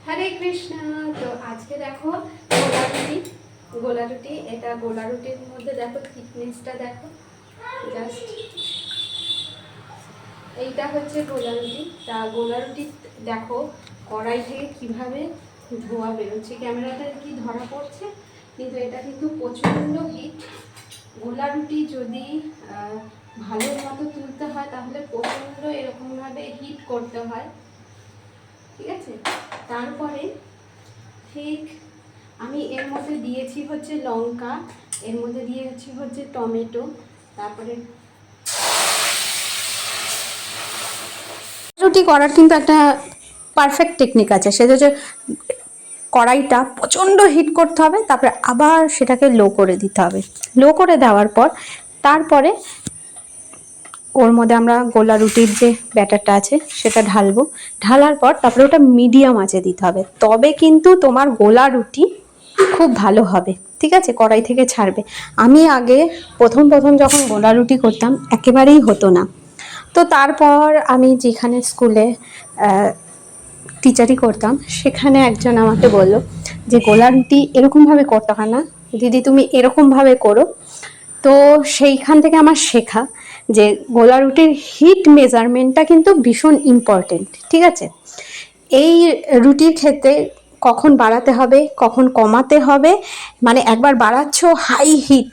হরে কৃষ্ণ। তো আজকে দেখো গোলা রুটি এটা গোলা রুটির মধ্যে দেখো থিকনেসটা দেখো, জাস্ট এইটা হচ্ছে গোলা রুটি। তা গোলা রুটি দেখো কড়াই থেকে কিভাবে ধোয়া বেরোচ্ছে, ক্যামেরাটা কি ধরা পড়ছে, কিন্তু এটা কিন্তু প্রচণ্ড হিট। গোলা রুটি যদি ভালো মতো তুলতে হয় তাহলে প্রচণ্ড এরকমভাবে হিট করতে হয়, ঠিক আছে। তারপরে ঠিক আমি এর মধ্যে দিয়েছি হচ্ছে লঙ্কা, এর মধ্যে দিয়েছি হচ্ছে টমেটো, তারপরে রুটি করার কিন্তু একটা পারফেক্ট টেকনিক আছে, সেটা হচ্ছে কড়াইটা প্রচণ্ড হিট করতে হবে, তারপরে আবার সেটাকে লো করে দিতে হবে। লো করে দেওয়ার পর তারপরে ওর মধ্যে আমরা গোলা রুটির যে ব্যাটারটা আছে সেটা ঢালবো। ঢালার পর তারপরে ওটা মিডিয়াম আঁচে দিতে হবে, তবে কিন্তু তোমার গোলা রুটি খুব ভালো হবে, ঠিক আছে, কড়াই থেকে ছাড়বে। আমি আগে প্রথম যখন গোলা রুটি করতাম একেবারেই হতো না। তো তারপর আমি যেখানে স্কুলে টিচারই করতাম সেখানে একজন আমাকে বলল যে গোলা রুটি এরকমভাবে করতে হয় না দিদি, তুমি এরকমভাবে করো। তো সেইখান থেকে আমার শেখা যে গোলা রুটির হিট মেজারমেন্টটা কিন্তু ভীষণ ইম্পর্টেন্ট, ঠিক আছে। এই রুটির ক্ষেত্রে কখন বাড়াতে হবে কখন কমাতে হবে, মানে একবার বাড়াচ্ছ হাই হিট,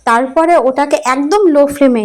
তারপরে ওটাকে একদম লো ফ্লেমে